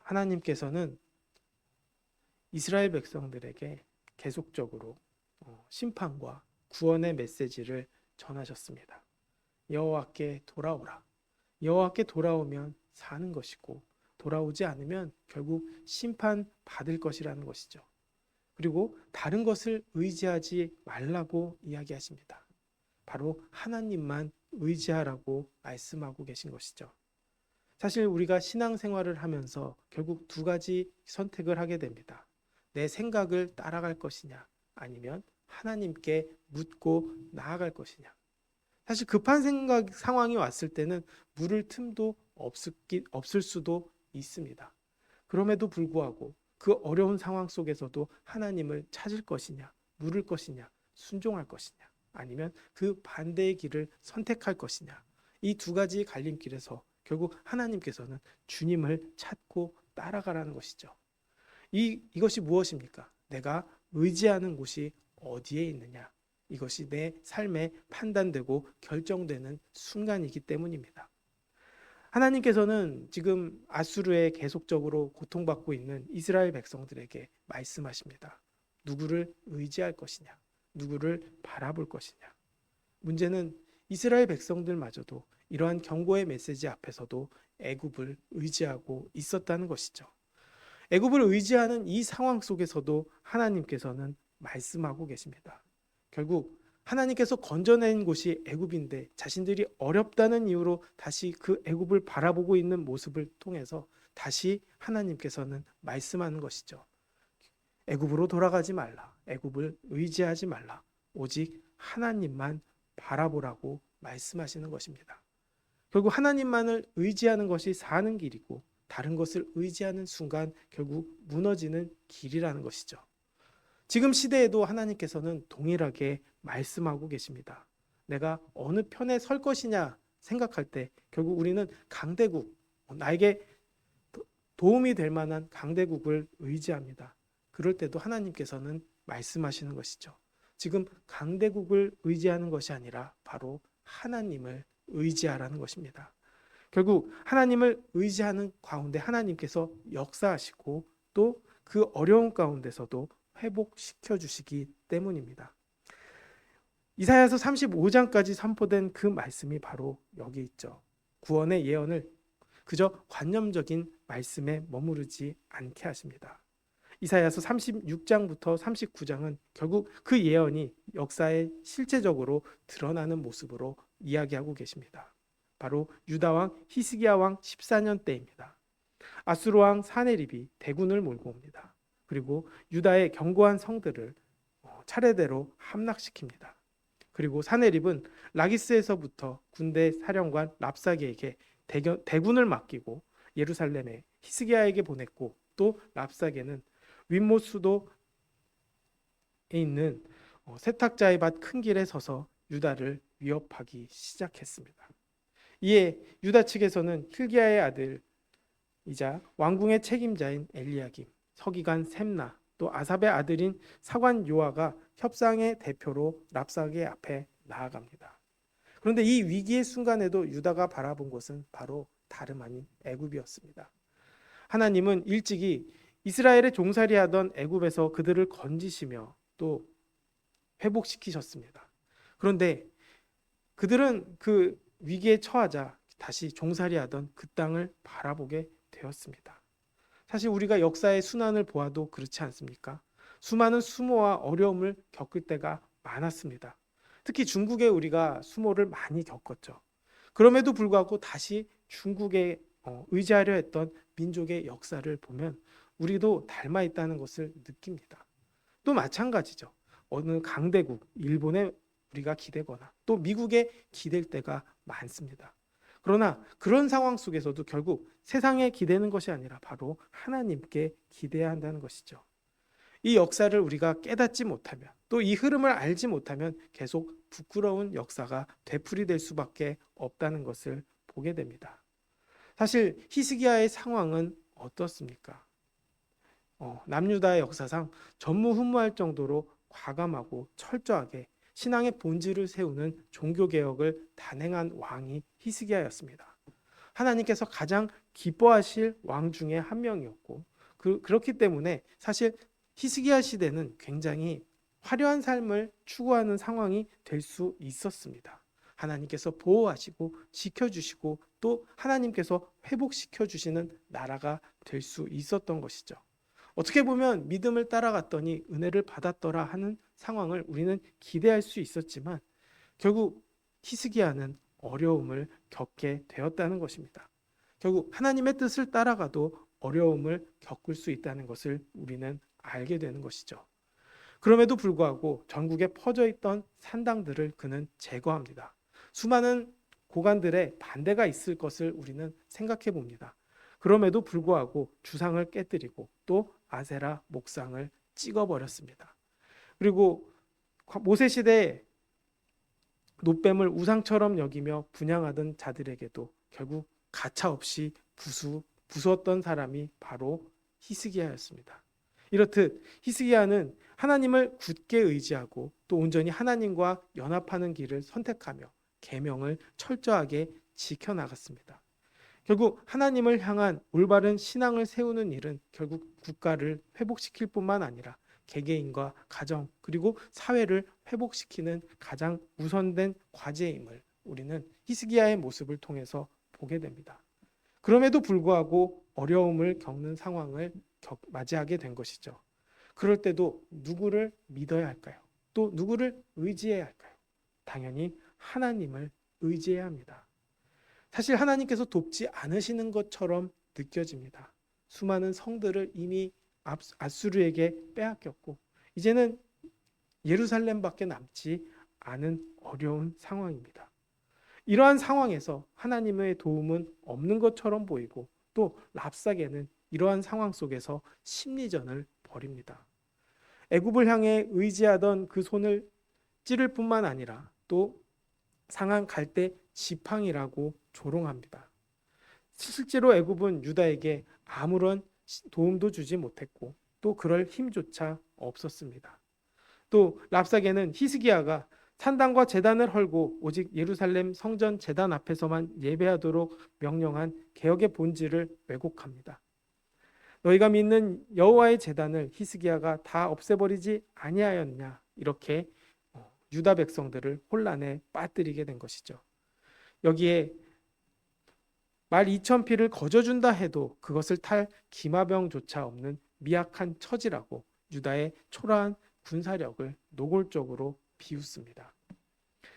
하나님께서는 이스라엘 백성들에게 계속적으로 심판과 구원의 메시지를 전하셨습니다. 여호와께 돌아오라. 여호와께 돌아오면 사는 것이고 돌아오지 않으면 결국 심판받을 것이라는 것이죠. 그리고 다른 것을 의지하지 말라고 이야기하십니다. 바로 하나님만 의지하라고 말씀하고 계신 것이죠. 사실 우리가 신앙생활을 하면서 결국 두 가지 선택을 하게 됩니다. 내 생각을 따라갈 것이냐, 아니면 하나님께 묻고 나아갈 것이냐. 사실 급한 상황이 왔을 때는 물을 틈도 없을 수도 있습니다. 그럼에도 불구하고 그 어려운 상황 속에서도 하나님을 찾을 것이냐, 물을 것이냐, 순종할 것이냐, 아니면 그 반대의 길을 선택할 것이냐. 이 두 가지 갈림길에서 결국 하나님께서는 주님을 찾고 따라가라는 것이죠. 이것이 무엇입니까? 내가 의지하는 곳이 어디에 있느냐. 이것이 내 삶에 판단되고 결정되는 순간이기 때문입니다. 하나님께서는 지금 아수르에 계속적으로 고통받고 있는 이스라엘 백성들에게 말씀하십니다. 누구를 의지할 것이냐, 누구를 바라볼 것이냐. 문제는 이스라엘 백성들마저도 이러한 경고의 메시지 앞에서도 애굽을 의지하고 있었다는 것이죠. 애굽을 의지하는 이 상황 속에서도 하나님께서는 말씀하고 계십니다. 결국 하나님께서 건져낸 곳이 애굽인데 자신들이 어렵다는 이유로 다시 그 애굽을 바라보고 있는 모습을 통해서 다시 하나님께서는 말씀하는 것이죠. 애굽으로 돌아가지 말라. 애굽을 의지하지 말라. 오직 하나님만 바라보라고 말씀하시는 것입니다. 결국 하나님만을 의지하는 것이 사는 길이고 다른 것을 의지하는 순간 결국 무너지는 길이라는 것이죠. 지금 시대에도 하나님께서는 동일하게 말씀하고 계십니다. 내가 어느 편에 설 것이냐 생각할 때 결국 우리는 강대국, 나에게 도움이 될 만한 강대국을 의지합니다. 그럴 때도 하나님께서는 말씀하시는 것이죠. 지금 강대국을 의지하는 것이 아니라 바로 하나님을 의지하라는 것입니다. 결국 하나님을 의지하는 가운데 하나님께서 역사하시고 또 그 어려운 가운데서도 회복시켜 주시기 때문입니다. 이사야서 35장까지 선포된 그 말씀이 바로 여기 있죠. 구원의 예언을 그저 관념적인 말씀에 머무르지 않게 하십니다. 이사야서 36장부터 39장은 결국 그 예언이 역사에 실제적으로 드러나는 모습으로 이야기하고 계십니다. 바로 유다 왕 히스기야 왕 14년 때입니다. 아수르 왕 사네립이 대군을 몰고 옵니다. 그리고 유다의 견고한 성들을 차례대로 함락시킵니다. 그리고 사네립은 라기스에서부터 군대 사령관 랍사게에게 대군을 맡기고 예루살렘에 히스기야에게 보냈고 또 랍사게는 윗못 수도에 있는 세탁자의 밭 큰 길에 서서 유다를 위협하기 시작했습니다. 이에 유다 측에서는 hil기야의 아들이자 왕궁의 책임자인 엘리야김, 서기관 셈나, 또 아삽의 아들인 사관 요아가 협상의 대표로 랍사게 앞에 나아갑니다. 그런데 이 위기의 순간에도 유다가 바라본 것은 바로 다름 아닌 애굽이었습니다. 하나님은 일찍이 이스라엘의 종살이하던 애굽에서 그들을 건지시며 또 회복시키셨습니다. 그런데 그들은 그 위기에 처하자 다시 종살이하던 그 땅을 바라보게 되었습니다. 사실 우리가 역사의 순환을 보아도 그렇지 않습니까? 수많은 수모와 어려움을 겪을 때가 많았습니다. 특히 중국에 우리가 수모를 많이 겪었죠. 그럼에도 불구하고 다시 중국에 의지하려 했던 민족의 역사를 보면 우리도 닮아 있다는 것을 느낍니다. 또 마찬가지죠. 어느 강대국, 일본에 우리가 기대거나 또 미국에 기댈 때가 많습니다. 그러나 그런 상황 속에서도 결국 세상에 기대는 것이 아니라 바로 하나님께 기대야 한다는 것이죠. 이 역사를 우리가 깨닫지 못하면 또 이 흐름을 알지 못하면 계속 부끄러운 역사가 되풀이될 수밖에 없다는 것을 보게 됩니다. 사실 히스기야의 상황은 어떻습니까? 남유다의 역사상 전무후무할 정도로 과감하고 철저하게 신앙의 본질을 세우는 종교개혁을 단행한 왕이 히스기야였습니다. 하나님께서 가장 기뻐하실 왕 중에 한 명이었고 그렇기 때문에 사실 히스기야 시대는 굉장히 화려한 삶을 추구하는 상황이 될 수 있었습니다. 하나님께서 보호하시고 지켜주시고 또 하나님께서 회복시켜 주시는 나라가 될 수 있었던 것이죠. 어떻게 보면 믿음을 따라갔더니 은혜를 받았더라 하는 상황을 우리는 기대할 수 있었지만 결국 히스기야는 어려움을 겪게 되었다는 것입니다. 결국 하나님의 뜻을 따라가도 어려움을 겪을 수 있다는 것을 우리는 알게 되는 것이죠. 그럼에도 불구하고 전국에 퍼져 있던 산당들을 그는 제거합니다. 수많은 고관들의 반대가 있을 것을 우리는 생각해 봅니다. 그럼에도 불구하고 주상을 깨뜨리고 또 아세라 목상을 찍어버렸습니다. 그리고 모세 시대에 놋뱀을 우상처럼 여기며 분향하던 자들에게도 결국 가차없이 부수었던 사람이 바로 히스기야였습니다. 이렇듯 히스기야는 하나님을 굳게 의지하고 또 온전히 하나님과 연합하는 길을 선택하며 계명을 철저하게 지켜나갔습니다. 결국 하나님을 향한 올바른 신앙을 세우는 일은 결국 국가를 회복시킬 뿐만 아니라 개개인과 가정 그리고 사회를 회복시키는 가장 우선된 과제임을 우리는 히스기야의 모습을 통해서 보게 됩니다. 그럼에도 불구하고 어려움을 겪는 상황을 맞이하게 된 것이죠. 그럴 때도 누구를 믿어야 할까요? 또 누구를 의지해야 할까요? 당연히 하나님을 의지해야 합니다. 사실 하나님께서 돕지 않으시는 것처럼 느껴집니다. 수많은 성들을 이미 아수르에게 빼앗겼고 이제는 예루살렘밖에 남지 않은 어려운 상황입니다. 이러한 상황에서 하나님의 도움은 없는 것처럼 보이고 또 랍사게는 이러한 상황 속에서 심리전을 벌입니다. 애굽을 향해 의지하던 그 손을 찌를 뿐만 아니라 또 상한 갈대 지팡이라고 조롱합니다. 실제로 애굽은 유다에게 아무런 도움도 주지 못했고 또 그럴 힘조차 없었습니다. 또 랍사게는 히스기야가 산당과 제단을 헐고 오직 예루살렘 성전 제단 앞에서만 예배하도록 명령한 개혁의 본질을 왜곡합니다. 너희가 믿는 여호와의 제단을 히스기야가 다 없애버리지 아니하였냐 이렇게 유다 백성들을 혼란에 빠뜨리게 된 것이죠. 여기에 말 2,000피를 거저준다 해도 그것을 탈 기마병조차 없는 미약한 처지라고 유다의 초라한 군사력을 노골적으로 비웃습니다.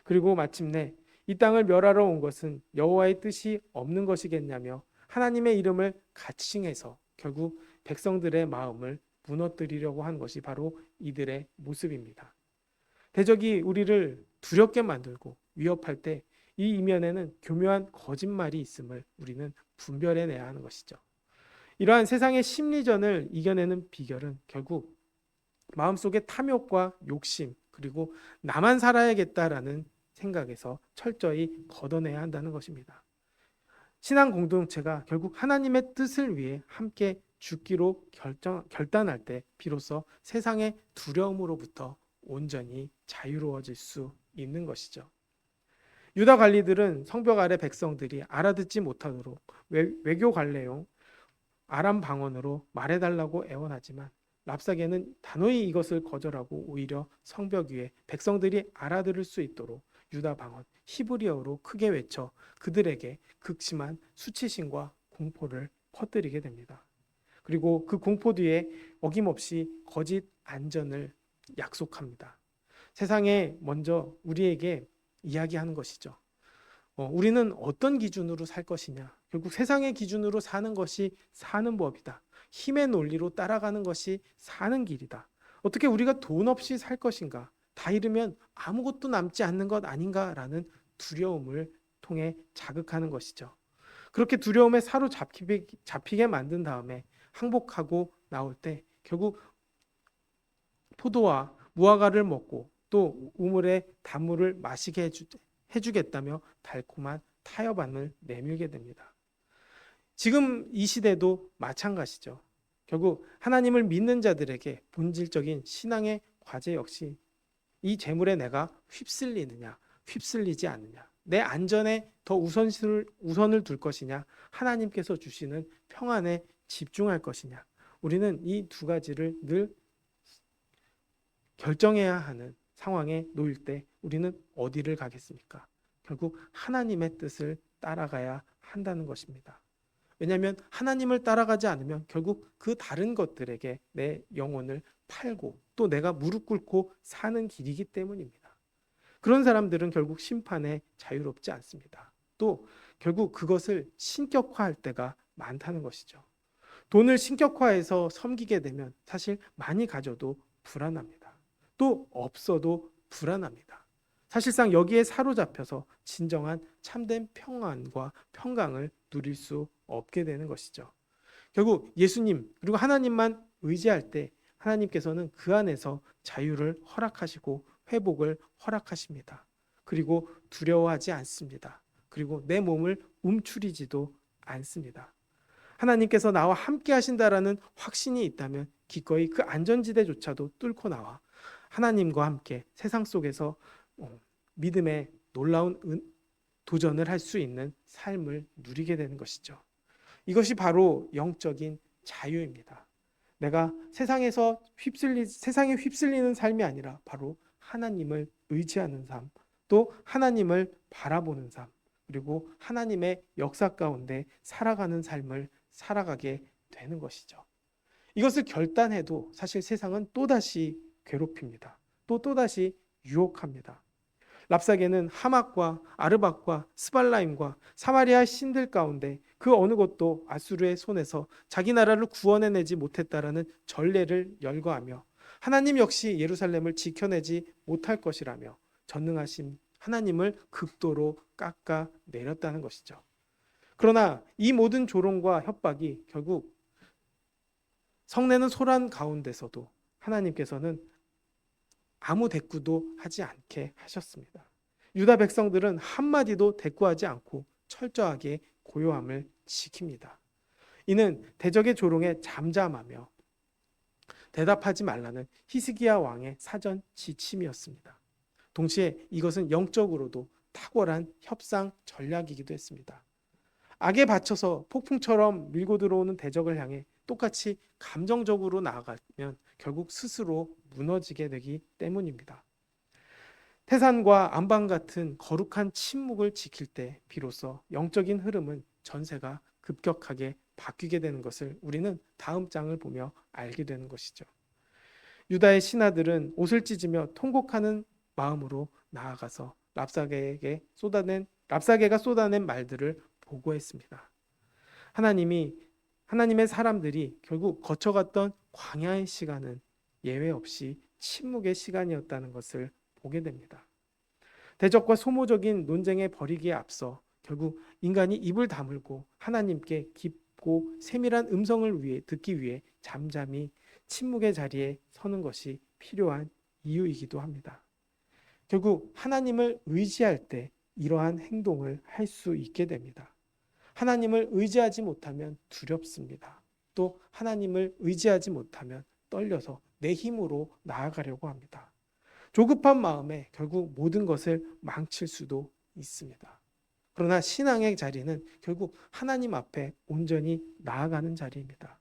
그리고 마침내 이 땅을 멸하러 온 것은 여호와의 뜻이 없는 것이겠냐며 하나님의 이름을 가칭해서 결국 백성들의 마음을 무너뜨리려고 한 것이 바로 이들의 모습입니다. 대적이 우리를 두렵게 만들고 위협할 때 이 이면에는 교묘한 거짓말이 있음을 우리는 분별해내야 하는 것이죠. 이러한 세상의 심리전을 이겨내는 비결은 결국 마음속의 탐욕과 욕심 그리고 나만 살아야겠다라는 생각에서 철저히 걷어내야 한다는 것입니다. 신앙 공동체가 결국 하나님의 뜻을 위해 함께 죽기로 결단할 때 비로소 세상의 두려움으로부터 온전히 자유로워질 수 있는 것이죠. 유다 관리들은 성벽 아래 백성들이 알아듣지 못하도록 외교 관례용 아람 방언으로 말해달라고 애원하지만 랍사게는 단호히 이것을 거절하고 오히려 성벽 위에 백성들이 알아들을 수 있도록 유다 방언 히브리어로 크게 외쳐 그들에게 극심한 수치심과 공포를 퍼뜨리게 됩니다. 그리고 그 공포 뒤에 어김없이 거짓 안전을 약속합니다. 세상에 먼저 우리에게 이야기하는 것이죠. 우리는 어떤 기준으로 살 것이냐? 결국 세상의 기준으로 사는 것이 사는 법이다. 힘의 논리로 따라가는 것이 사는 길이다. 어떻게 우리가 돈 없이 살 것인가? 다 잃으면 아무것도 남지 않는 것 아닌가라는 두려움을 통해 자극하는 것이죠. 그렇게 두려움에 사로잡히게 만든 다음에 항복하고 나올 때 결국 포도와 무화과를 먹고 또 우물의 단물을 마시게 해주겠다며 달콤한 타협안을 내밀게 됩니다. 지금 이 시대도 마찬가지죠. 결국 하나님을 믿는 자들에게 본질적인 신앙의 과제 역시 이 재물에 내가 휩쓸리느냐, 휩쓸리지 않느냐. 내 안전에 더 우선을 둘 것이냐, 하나님께서 주시는 평안에 집중할 것이냐. 우리는 이 두 가지를 늘 결정해야 하는 상황에 놓일 때 우리는 어디를 가겠습니까? 결국 하나님의 뜻을 따라가야 한다는 것입니다. 왜냐하면 하나님을 따라가지 않으면 결국 그 다른 것들에게 내 영혼을 팔고 또 내가 무릎 꿇고 사는 길이기 때문입니다. 그런 사람들은 결국 심판에 자유롭지 않습니다. 또 결국 그것을 신격화할 때가 많다는 것이죠. 돈을 신격화해서 섬기게 되면 사실 많이 가져도 불안합니다. 또 없어도 불안합니다. 사실상 여기에 사로잡혀서 진정한 참된 평안과 평강을 누릴 수 없게 되는 것이죠. 결국 예수님 그리고 하나님만 의지할 때 하나님께서는 그 안에서 자유를 허락하시고 회복을 허락하십니다. 그리고 두려워하지 않습니다. 그리고 내 몸을 움츠리지도 않습니다. 하나님께서 나와 함께 하신다라는 확신이 있다면 기꺼이 그 안전지대조차도 뚫고 나와 하나님과 함께 세상 속에서 믿음의 놀라운 도전을 할 수 있는 삶을 누리게 되는 것이죠. 이것이 바로 영적인 자유입니다. 내가 세상에 휩쓸리는 삶이 아니라 바로 하나님을 의지하는 삶, 또 하나님을 바라보는 삶, 그리고 하나님의 역사 가운데 살아가는 삶을 살아가게 되는 것이죠. 이것을 결단해도 사실 세상은 또다시 괴롭힙니다. 또다시 유혹합니다. 랍사게는 하막과 아르박과 스발라임과 사마리아 신들 가운데 그 어느 것도 아수르의 손에서 자기 나라를 구원해내지 못했다라는 전례를 열거하며 하나님 역시 예루살렘을 지켜내지 못할 것이라며 전능하신 하나님을 극도로 깎아내렸다는 것이죠. 그러나 이 모든 조롱과 협박이 결국 성내는 소란 가운데서도 하나님께서는 아무 대꾸도 하지 않게 하셨습니다. 유다 백성들은 한마디도 대꾸하지 않고 철저하게 고요함을 지킵니다. 이는 대적의 조롱에 잠잠하며 대답하지 말라는 히스기야 왕의 사전 지침이었습니다. 동시에 이것은 영적으로도 탁월한 협상 전략이기도 했습니다. 악에 받쳐서 폭풍처럼 밀고 들어오는 대적을 향해 똑같이 감정적으로 나아가면 결국 스스로 무너지게 되기 때문입니다. 태산과 안방 같은 거룩한 침묵을 지킬 때 비로소 영적인 흐름은 전세가 급격하게 바뀌게 되는 것을 우리는 다음 장을 보며 알게 되는 것이죠. 유다의 신하들은 옷을 찢으며 통곡하는 마음으로 나아가서 랍사게가 쏟아낸 말들을 보고했습니다. 하나님의 사람들이 결국 거쳐갔던 광야의 시간은 예외 없이 침묵의 시간이었다는 것을 보게 됩니다. 대적과 소모적인 논쟁에 벌이기에 앞서 결국 인간이 입을 다물고 하나님께 깊고 세밀한 음성을 듣기 위해 잠잠히 침묵의 자리에 서는 것이 필요한 이유이기도 합니다. 결국 하나님을 의지할 때 이러한 행동을 할 수 있게 됩니다. 하나님을 의지하지 못하면 두렵습니다. 또 하나님을 의지하지 못하면 떨려서 내 힘으로 나아가려고 합니다. 조급한 마음에 결국 모든 것을 망칠 수도 있습니다. 그러나 신앙의 자리는 결국 하나님 앞에 온전히 나아가는 자리입니다.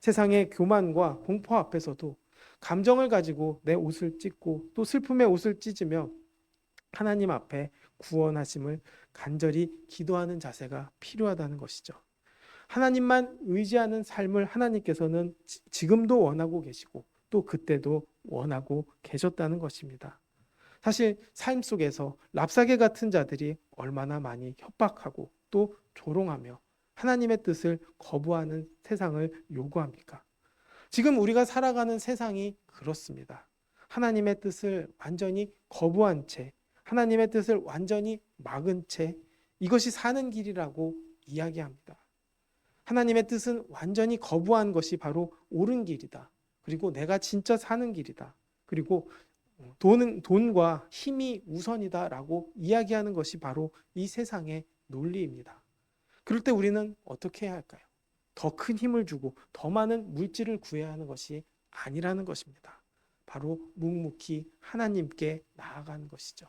세상의 교만과 공포 앞에서도 감정을 가지고 내 옷을 찢고 또 슬픔의 옷을 찢으며 하나님 앞에 구원하심을 간절히 기도하는 자세가 필요하다는 것이죠. 하나님만 의지하는 삶을 하나님께서는 지금도 원하고 계시고 또 그때도 원하고 계셨다는 것입니다. 사실 삶 속에서 랍사게 같은 자들이 얼마나 많이 협박하고 또 조롱하며 하나님의 뜻을 거부하는 세상을 요구합니까? 지금 우리가 살아가는 세상이 그렇습니다. 하나님의 뜻을 완전히 거부한 채, 하나님의 뜻을 완전히 막은 채 이것이 사는 길이라고 이야기합니다. 하나님의 뜻은 완전히 거부한 것이 바로 옳은 길이다. 그리고 내가 진짜 사는 길이다. 그리고 돈과 힘이 우선이다라고 이야기하는 것이 바로 이 세상의 논리입니다. 그럴 때 우리는 어떻게 해야 할까요? 더 큰 힘을 주고 더 많은 물질을 구해야 하는 것이 아니라는 것입니다. 바로 묵묵히 하나님께 나아가는 것이죠.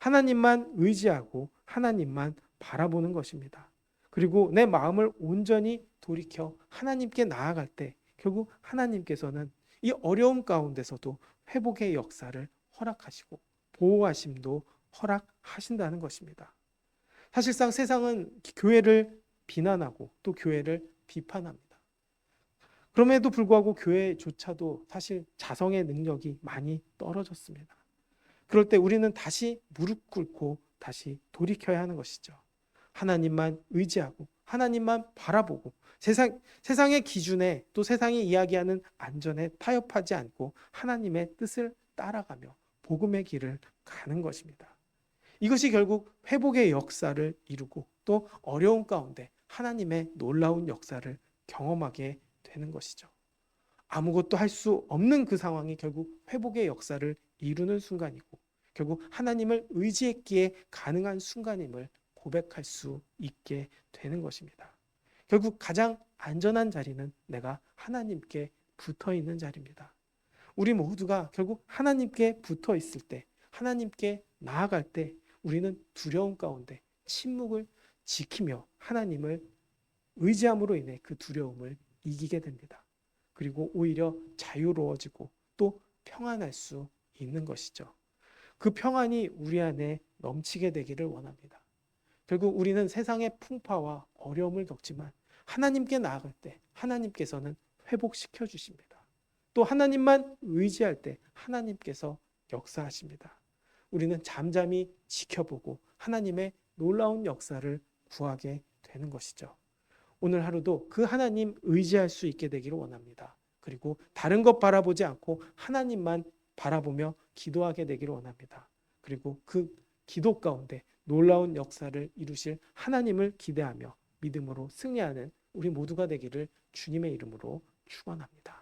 하나님만 의지하고 하나님만 바라보는 것입니다. 그리고 내 마음을 온전히 돌이켜 하나님께 나아갈 때 결국 하나님께서는 이 어려움 가운데서도 회복의 역사를 허락하시고 보호하심도 허락하신다는 것입니다. 사실상 세상은 교회를 비난하고 또 교회를 비판합니다. 그럼에도 불구하고 교회조차도 사실 자성의 능력이 많이 떨어졌습니다. 그럴 때 우리는 다시 무릎 꿇고 다시 돌이켜야 하는 것이죠. 하나님만 의지하고 하나님만 바라보고 세상의 기준에 또 세상이 이야기하는 안전에 타협하지 않고 하나님의 뜻을 따라가며 복음의 길을 가는 것입니다. 이것이 결국 회복의 역사를 이루고 또 어려운 가운데 하나님의 놀라운 역사를 경험하게 되는 것이죠. 아무것도 할 수 없는 그 상황이 결국 회복의 역사를 이루는 순간이고 결국 하나님을 의지했기에 가능한 순간임을 고백할 수 있게 되는 것입니다. 결국 가장 안전한 자리는 내가 하나님께 붙어 있는 자리입니다. 우리 모두가 결국 하나님께 붙어 있을 때, 하나님께 나아갈 때 우리는 두려움 가운데 침묵을 지키며 하나님을 의지함으로 인해 그 두려움을 이기게 됩니다. 그리고 오히려 자유로워지고 또 평안할 수 있는 것이죠. 그 평안이 우리 안에 넘치게 되기를 원합니다. 결국 우리는 세상의 풍파와 어려움을 겪지만 하나님께 나아갈 때 하나님께서는 회복시켜 주십니다. 또 하나님만 의지할 때 하나님께서 역사하십니다. 우리는 잠잠히 지켜보고 하나님의 놀라운 역사를 구하게 되는 것이죠. 오늘 하루도 그 하나님 의지할 수 있게 되기를 원합니다. 그리고 다른 것 바라보지 않고 하나님만 바라보며 기도하게 되기를 원합니다. 그리고 그 기도 가운데 놀라운 역사를 이루실 하나님을 기대하며 믿음으로 승리하는 우리 모두가 되기를 주님의 이름으로 축원합니다.